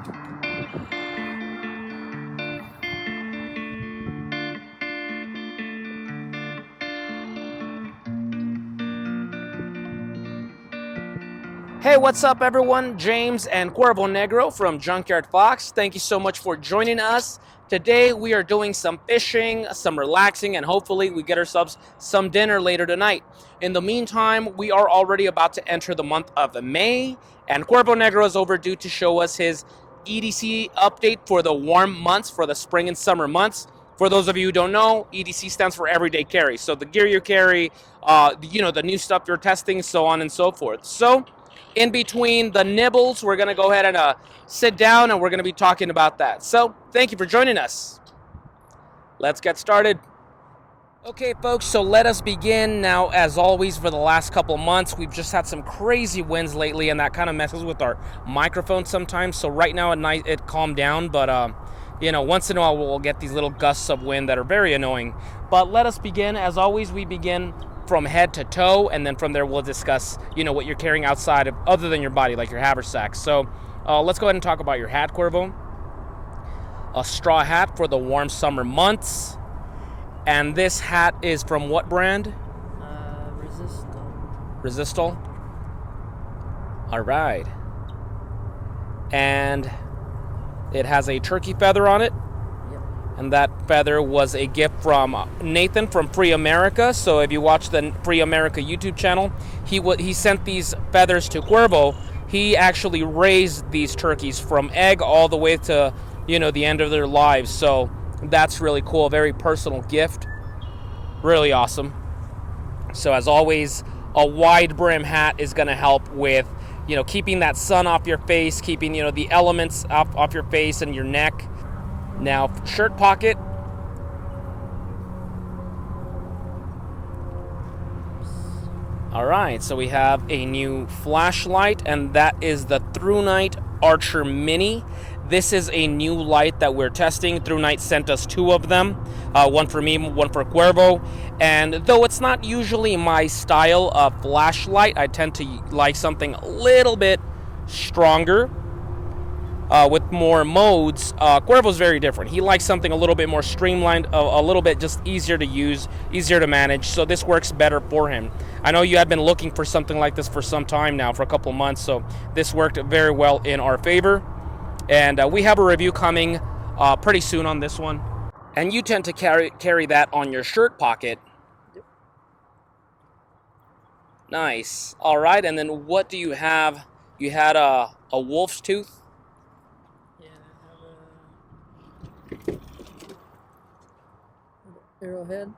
Hey, what's up everyone? James and Cuervo Negro from Junkyard Fox. Thank you so much for joining us. Today we are doing some fishing, some relaxing, and hopefully we get ourselves some dinner later tonight. In the meantime, we are already about to enter the month of May, and Cuervo Negro is overdue to show us his EDC update for the warm months, for the spring and summer months. For those of you who don't know, EDC stands for everyday carry. So the gear you carry, the new stuff you're testing, so on and so forth. So in between the nibbles, we're going to go ahead and sit down, and we're going to be talking about that. So thank you for joining us. Let's get started. Okay, folks, so let us begin. Now, as always, for the last couple months, we've just had some crazy winds lately, and that kind of messes with our microphone sometimes. So right now at night, it calmed down, but once in a while, we'll get these little gusts of wind that are very annoying. But let us begin. As always, we begin from head to toe, and then from there we'll discuss what you're carrying outside of other than your body, like your haversack. So let's go ahead and talk about your hat, Cuervo. A straw hat for the warm summer months. And this hat is from what brand? Resistol. All right. And it has a turkey feather on it. And that feather was a gift from Nathan from Free America. So if you watch the Free America YouTube channel, he sent these feathers to Cuervo. He actually raised these turkeys from egg all the way to, the end of their lives. So that's really cool. Very personal gift. Really awesome. So as always, a wide brim hat is going to help with, keeping that sun off your face, keeping, the elements off your face and your neck. Now, shirt pocket. All right, so we have a new flashlight, and that is the Through Night Archer Mini. This is a new light that we're testing. Through Night sent us two of them, one for me, one for Cuervo. And though it's not usually my style of flashlight, I tend to like something a little bit stronger. With more modes. Cuervo's very different. He likes something a little bit more streamlined, a little bit just easier to use, easier to manage, so this works better for him. I know you have been looking for something like this for some time now, for a couple of months, so this worked very well in our favor. And we have a review coming pretty soon on this one. And you tend to carry that on your shirt pocket. Yep. Nice. All right, and then what do you have? You had a wolf's tooth? Arrowhead.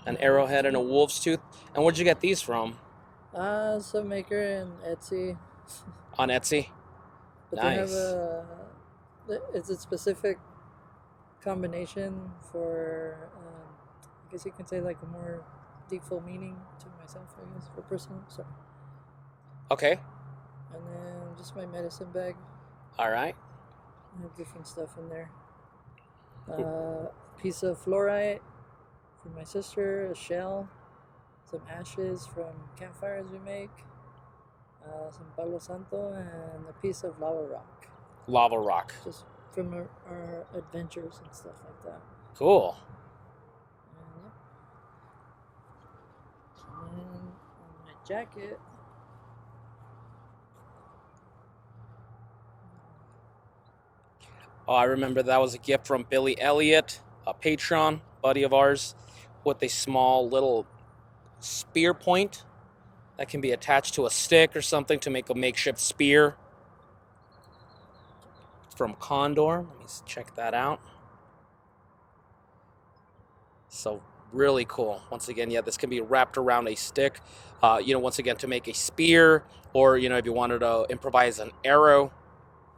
An arrowhead and a wolf's tooth. And where'd you get these from? Some maker in Etsy. On Etsy? But Nice. it's a specific combination for, I guess you can say like a more deepful meaning to myself, I guess, for personal. So. Okay. And then just my medicine bag. All right. I have different stuff in there. Piece of fluorite from my sister, a shell, some ashes from campfires we make, some Palo Santo, and a piece of lava rock. Lava rock. Just from our adventures and stuff like that. Cool. And then on my jacket, Oh, I remember that was a gift from Billy Elliott, a Patreon buddy of ours, with a small little spear point that can be attached to a stick or something to make a makeshift spear. From Condor. Let me check that out. So really cool. Once again, yeah, this can be wrapped around a stick, once again, to make a spear, or, if you wanted to improvise an arrow,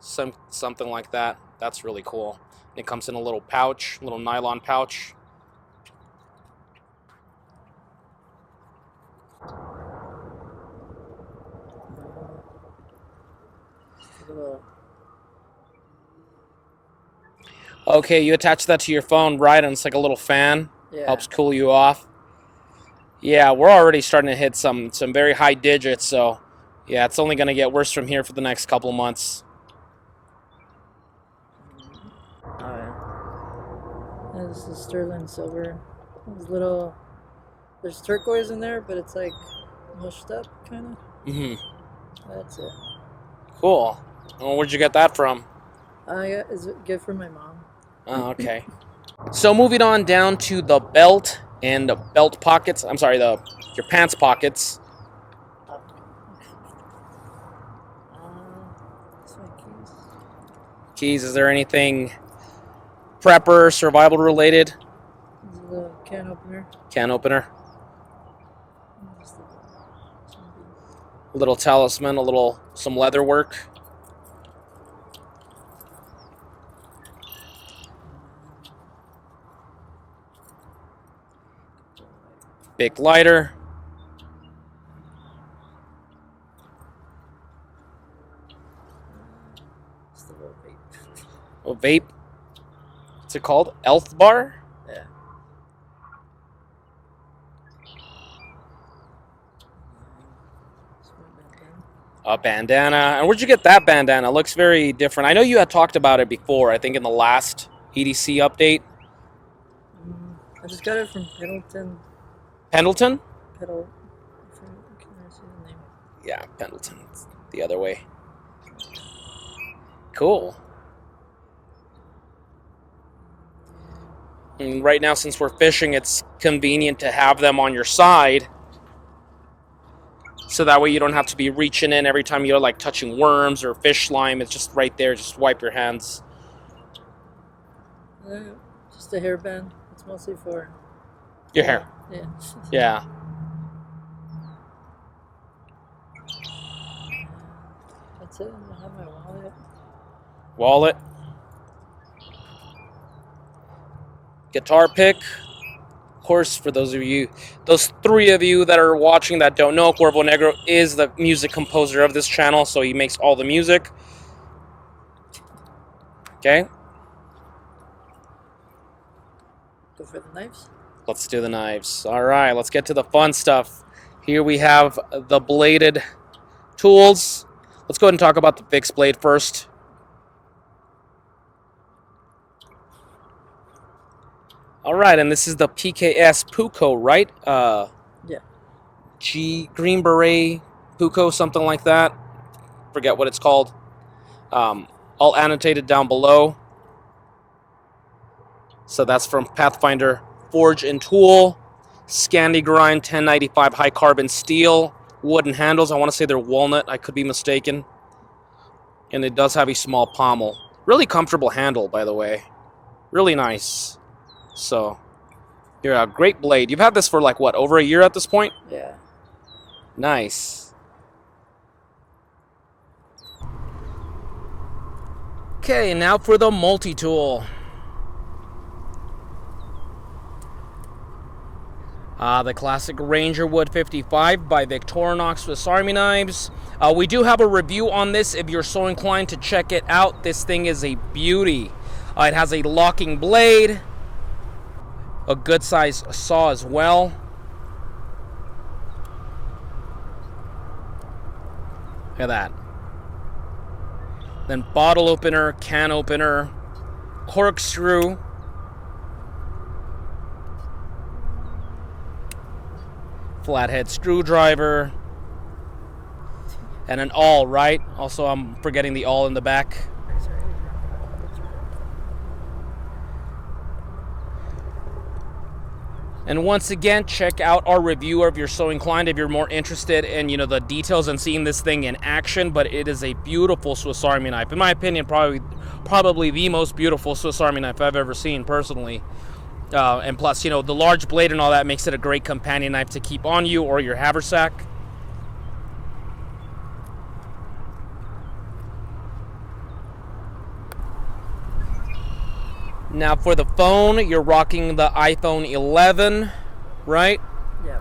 something like that. That's really cool. And it comes in a little pouch, little nylon pouch. Okay, you attach that to your phone, right? And it's like a little fan. Yeah. Helps cool you off. Yeah, we're already starting to hit some very high digits, so yeah, it's only going to get worse from here for the next couple months. Oh yeah. This is sterling silver. There's little. There's turquoise in there, but it's like mushed up, kind of. That's it. Cool. Well, where'd you get that from? Is it a gift from my mom? Oh, okay. So moving on down to the belt and the belt pockets. I'm sorry, your pants pockets. That's my keys. Keys. Is there anything prepper, survival related? This is a can opener. Can opener. A little talisman, some leather work. Big lighter. Just a little vape. A vape. What's it called? Elf bar? Yeah. A bandana. And where'd you get that bandana? It looks very different. I know you had talked about it before, I think in the last EDC update. I just got it from Pendleton. Pendleton? Can I see the name? Yeah, Pendleton. It's the other way. Cool. And right now, since we're fishing, it's convenient to have them on your side. So that way you don't have to be reaching in every time you're like touching worms or fish slime. It's just right there. Just wipe your hands. Just a hairband. It's mostly for your hair. Yeah. Yeah. That's it. I have my wallet. Wallet. Guitar pick. Of course, for those three of you that are watching that don't know, Cuervo Negro is the music composer of this channel, so he makes all the music. Okay. Go for the knives? Let's do the knives. All right, let's get to the fun stuff. Here we have the bladed tools. Let's go ahead and talk about the fixed blade first. All right, and this is the PKS Puko, right? Yeah. Green Beret Puko, something like that. Forget what it's called. All annotated down below. So that's from Pathfinder Forge and Tool. Scandi Grind 1095 high carbon steel. Wooden handles. I want to say they're walnut. I could be mistaken. And it does have a small pommel. Really comfortable handle, by the way. Really nice. So, you're a great blade. You've had this for like, what, over a year at this point? Yeah. Nice. Okay, now for the multi-tool. The classic Ranger Wood 55 by Victorinox Swiss Army knives. We do have a review on this if you're so inclined to check it out. This thing is a beauty. It has a locking blade. A good size saw as well. Look at that. Then bottle opener, can opener, corkscrew. Flathead screwdriver. And an awl, right? Also, I'm forgetting the awl in the back. And once again, check out our review if you're so inclined, if you're more interested in, the details and seeing this thing in action. But it is a beautiful Swiss Army knife. In my opinion, probably the most beautiful Swiss Army knife I've ever seen personally. And plus, the large blade and all that makes it a great companion knife to keep on you or your haversack. Now for the phone, you're rocking the iPhone 11, right? Yeah.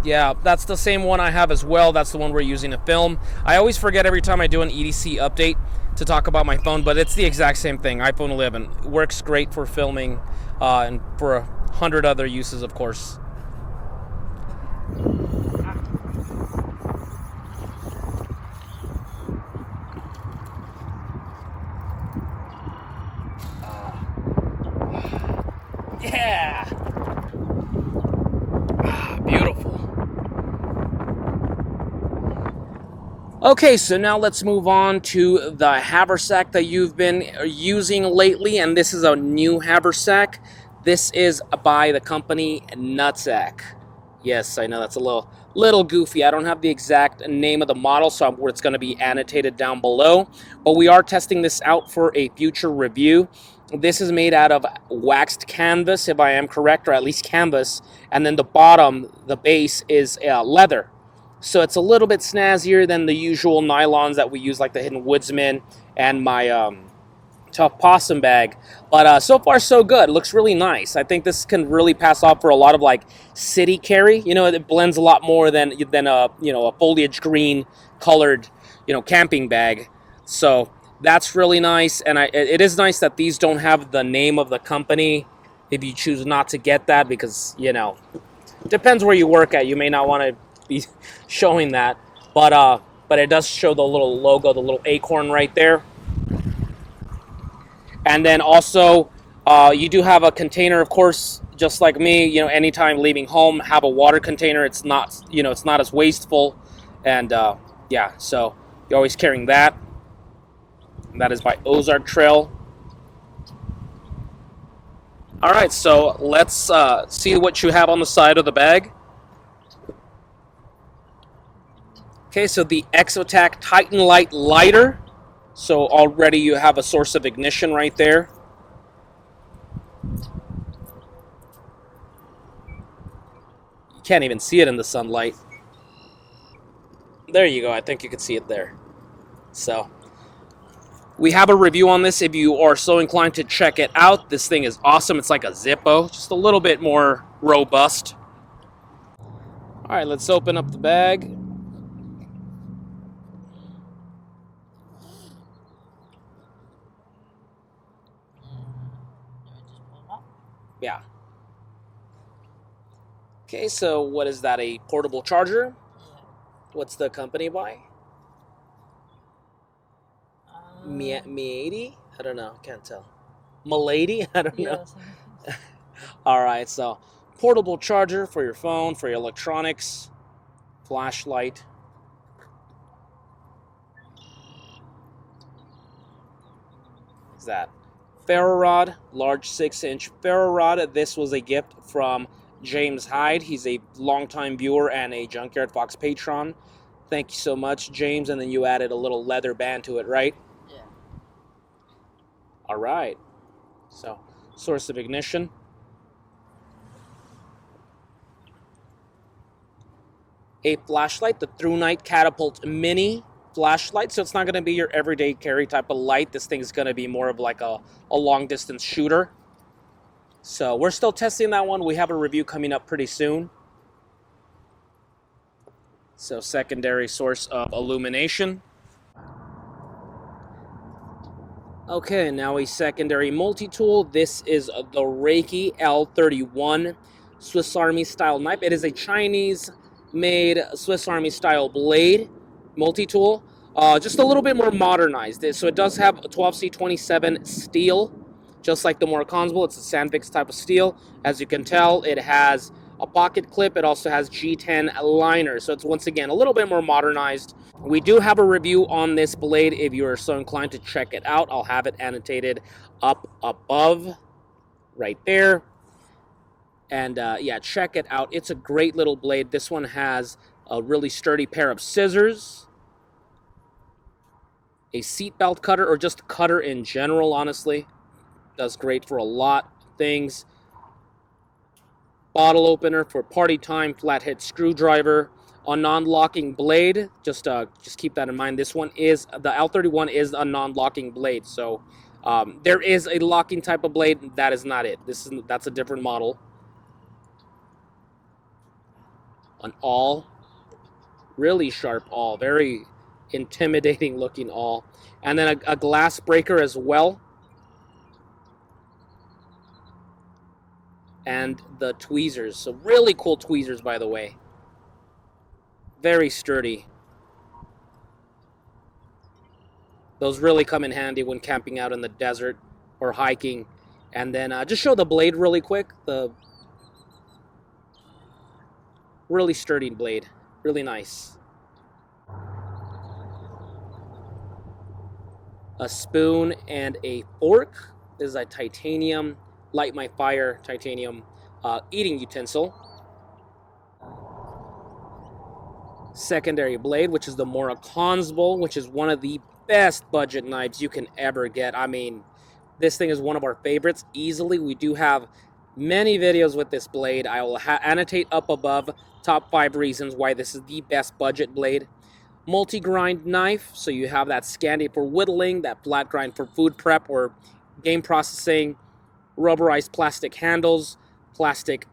Yeah, that's the same one I have as well. That's the one we're using to film. I always forget every time I do an EDC update to talk about my phone, but it's the exact same thing. iPhone 11 it works great for filming and for 100 other uses, of course. Okay, so now let's move on to the Haversack that you've been using lately, and this is a new Haversack. This is by the company Nutsack. Yes, I know that's a little goofy. I don't have the exact name of the model, so it's going to be annotated down below. But we are testing this out for a future review. This is made out of waxed canvas, if I am correct, or at least canvas. And then the bottom, the base, is leather. So it's a little bit snazzier than the usual nylons that we use, like the Hidden Woodsman and my Tough Possum bag. But so far, so good. Looks really nice. I think this can really pass off for a lot of like city carry. You know, it blends a lot more than a a foliage green colored camping bag. So that's really nice. And it is nice that these don't have the name of the company. If you choose not to get that, because depends where you work at. You may not want to be showing that, but it does show the little logo, the little acorn right there. And then also, you do have a container, of course, just like me. Anytime leaving home, have a water container. It's not, it's not as wasteful, and yeah. So you're always carrying that. And that is by Ozark Trail. All right, so let's see what you have on the side of the bag. Okay, so the Exotac Titan Light lighter. So already you have a source of ignition right there. You can't even see it in the sunlight. There you go. I think you can see it there. So we have a review on this if you are so inclined to check it out. This thing is awesome. It's like a Zippo, just a little bit more robust. All right, let's open up the bag. Yeah. Okay, so what is that, a portable charger? What's the company by? Me80? I don't know, can't tell. Milady? I don't know. All right, so portable charger for your phone, for your electronics, flashlight. What's that? Ferro rod, large 6-inch ferro rod. This was a gift from James Hyde. He's a longtime viewer and a Junkyard Fox patron. Thank you so much, James. And then you added a little leather band to it, right? Yeah. All right. So, source of ignition. A flashlight, the Through Night Catapult Mini flashlight. So it's not going to be your everyday carry type of light. This thing is going to be more of like a long distance shooter. So we're still testing that one. We have a review coming up pretty soon. So secondary source of illumination. Okay, now a secondary multi-tool. This is the Reiki L31 Swiss Army style knife. It is a Chinese made Swiss Army style blade multi-tool. Just a little bit more modernized. So it does have a 12C27 steel, just like the Morconzable. It's a Sandvix type of steel. As you can tell, it has a pocket clip. It also has G10 liner. So it's once again a little bit more modernized. We do have a review on this blade if you are so inclined to check it out. I'll have it annotated up above right there. And yeah, check it out. It's a great little blade. This one has a really sturdy pair of scissors, a seatbelt cutter, or just cutter in general, honestly. Does great for a lot of things. Bottle opener for party time, flathead screwdriver, a non-locking blade. Just keep that in mind. This one is, the L31 is a non-locking blade. So there is a locking type of blade. That is not it. That's a different model. An awl, really sharp awl, very intimidating looking awl, and then a glass breaker as well, and the tweezers. So really cool tweezers, by the way. Very sturdy. Those really come in handy when camping out in the desert or hiking. And then just show the blade really quick. The really sturdy blade, really nice. a spoon, and a fork. This is a titanium, light my fire titanium eating utensil. Secondary blade, which is the Morricon's bowl, which is one of the best budget knives you can ever get. I mean, this thing is one of our favorites easily. We do have many videos with this blade. I will annotate up above top 5 reasons why this is the best budget blade. Multi-grind knife, so you have that Scandi for whittling, that flat grind for food prep or game processing, rubberized plastic handles, plastic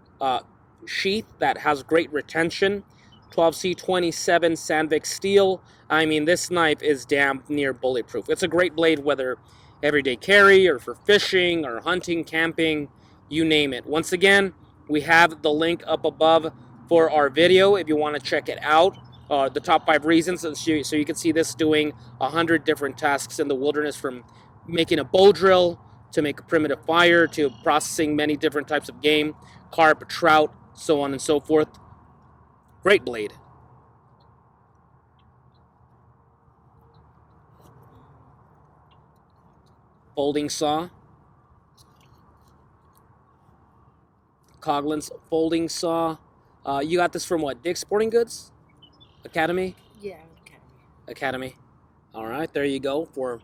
sheath that has great retention, 12C27 Sandvik steel. I mean, this knife is damn near bulletproof. It's a great blade whether everyday carry or for fishing or hunting, camping, you name it. Once again, we have the link up above for our video if you want to check it out. The top 5 reasons, so you can see this doing 100 different tasks in the wilderness, from making a bow drill to make a primitive fire to processing many different types of game, carp, trout, so on and so forth. Great blade. Folding saw. Coughlin's folding saw. You got this from what? Dick's Sporting Goods? Academy? Yeah, Academy. All right, there you go for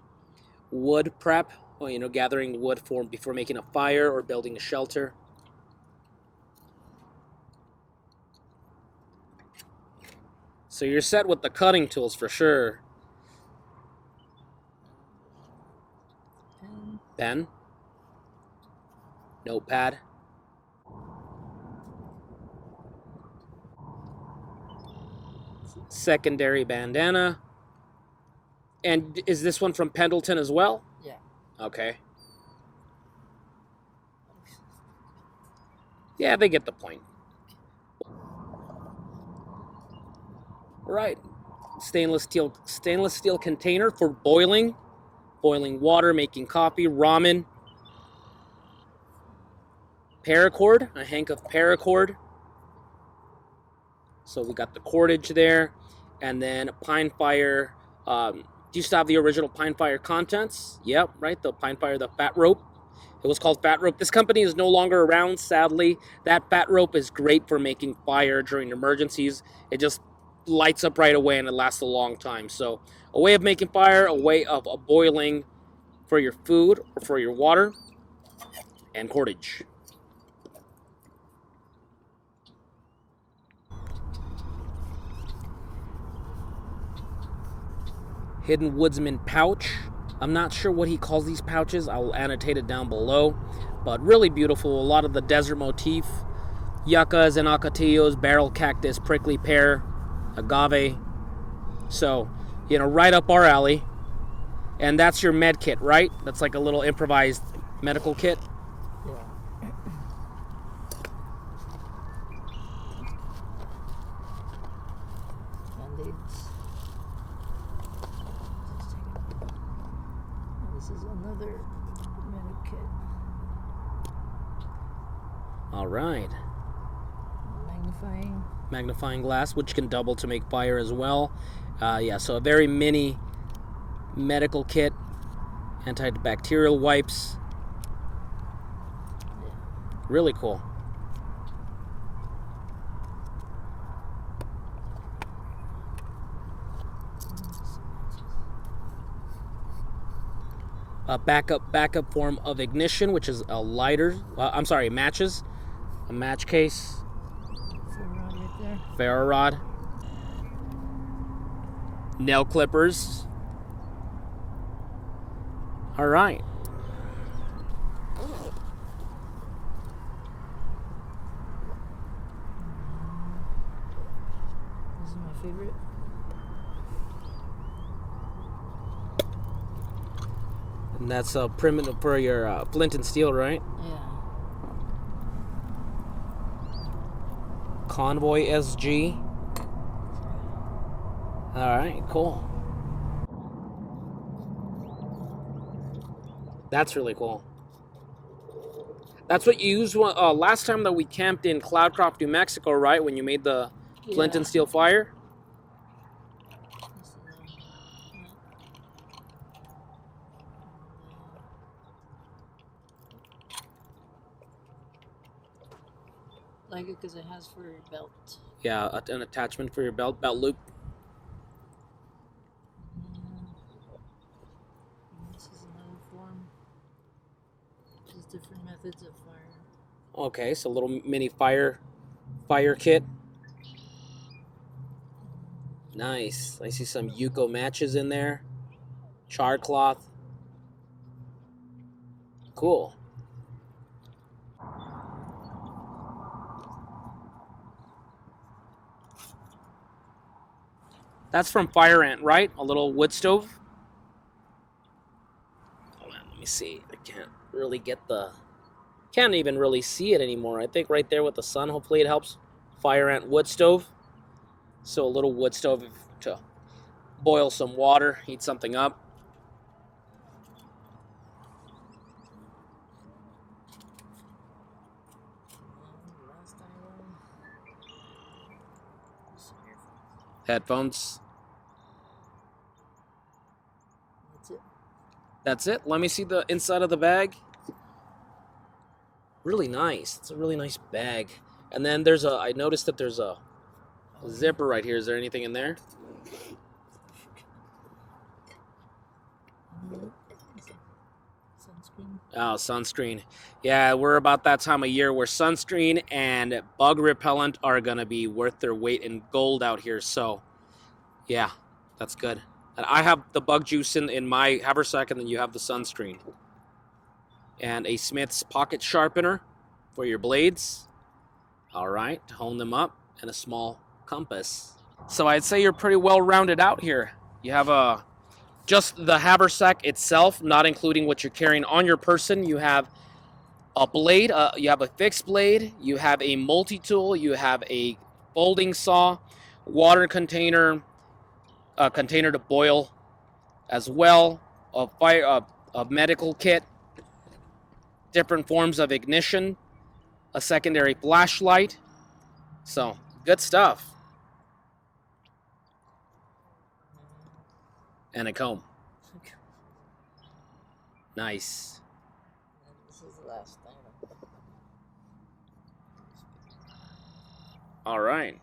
wood prep. Well, you know, gathering wood before making a fire or building a shelter. So you're set with the cutting tools for sure. Pen. Notepad. Secondary bandana. And is this one from Pendleton as well? Yeah. Okay. Yeah, they get the point. Right. Stainless steel container for boiling water, making coffee, ramen. Paracord, a hank of paracord. So we got the cordage there, and then Pine Fire. Do you still have the original Pine Fire contents? Yep, right, the Pine Fire, the fat rope. It was called Fat Rope. This company is no longer around, sadly. That fat rope is great for making fire during emergencies. It just lights up right away and it lasts a long time. So a way of making fire, a way of boiling for your food or for your water, and cordage. Hidden Woodsman pouch. I'm not sure what he calls these pouches. I'll annotate it down below. But really beautiful. A lot of the desert motif. Yuccas and ocotillos, barrel cactus, prickly pear, agave. So, you know, right up our alley. And that's your med kit, right? That's like a little improvised medical kit. Yeah. Band-aids. This is another medic kit. All right. Magnifying glass, which can double to make fire as well. Yeah, so a very mini medical kit. Antibacterial wipes. Really cool. A backup form of ignition, which is a lighter. I'm sorry, matches. A match case. Ferro right there. Ferro rod. Nail clippers. All right. This is my favorite. And that's a primitive for your flint and steel, right? Yeah. Convoy SG. All right, cool. That's really cool. That's what you used last time that we camped in Cloudcroft, New Mexico, right? When you made the flint and steel fire? like it because it has for your belt. Yeah, an attachment for your belt loop. This is another form. Just different methods of fire. Okay, so a little mini fire kit. Nice. I see some Yuko matches in there. Char cloth. Cool. That's from Fire Ant, right? A little wood stove. Hold on, let me see. I can't even really see it anymore. I think right there with the sun, hopefully it helps. Fire Ant wood stove. So a little wood stove to boil some water, heat something up. Headphones. That's it. Let me see the inside of the bag. Really nice. It's a really nice bag. And then I noticed that there's a zipper right here. Is there anything in there? Sunscreen. Oh, sunscreen. Yeah, we're about that time of year where sunscreen and bug repellent are going to be worth their weight in gold out here. So, yeah, that's good. And I have the bug juice in my Haversack, and then you have the sunscreen. And a Smith's pocket sharpener for your blades. All right, to hone them up, and a small compass. So I'd say you're pretty well rounded out here. You have just the Haversack itself, not including what you're carrying on your person. You have a blade, you have a fixed blade, you have a multi-tool, you have a folding saw, water container, a container to boil as well, a medical kit, different forms of ignition, a secondary flashlight. So, good stuff. And a comb. Nice. And this is the last item. All right.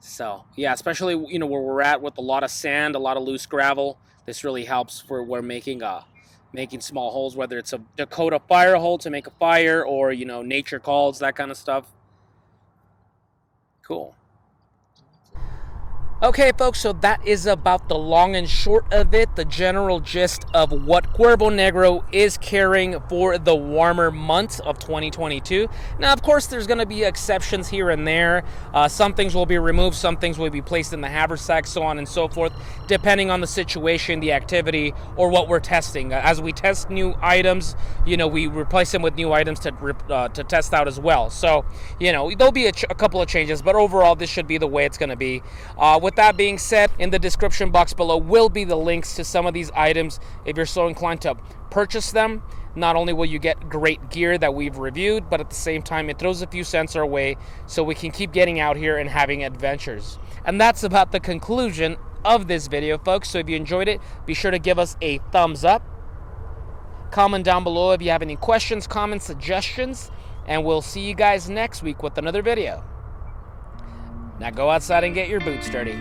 So, yeah, especially, where we're at with a lot of sand, a lot of loose gravel, this really helps for we're making small holes, whether it's a Dakota fire hole to make a fire or, nature calls, that kind of stuff. Cool. Okay, folks, so that is about the long and short of it, the general gist of what Cuervo Negro is carrying for the warmer months of 2022. Now, of course, there's going to be exceptions here and there. Some things will be removed, some things will be placed in the Haversack, so on and so forth, depending on the situation, the activity, or what we're testing. As we test new items, we replace them with new items to test out as well. So, there'll be a couple of changes, but overall, this should be the way it's going to be. With that being said, in the description box below will be the links to some of these items if you're so inclined to purchase them. Not only will you get great gear that we've reviewed, but at the same time, it throws a few cents our way so we can keep getting out here and having adventures. And that's about the conclusion of this video, folks. So if you enjoyed it, be sure to give us a thumbs up. Comment down below if you have any questions, comments, suggestions, and we'll see you guys next week with another video. Now go outside and get your boots dirty.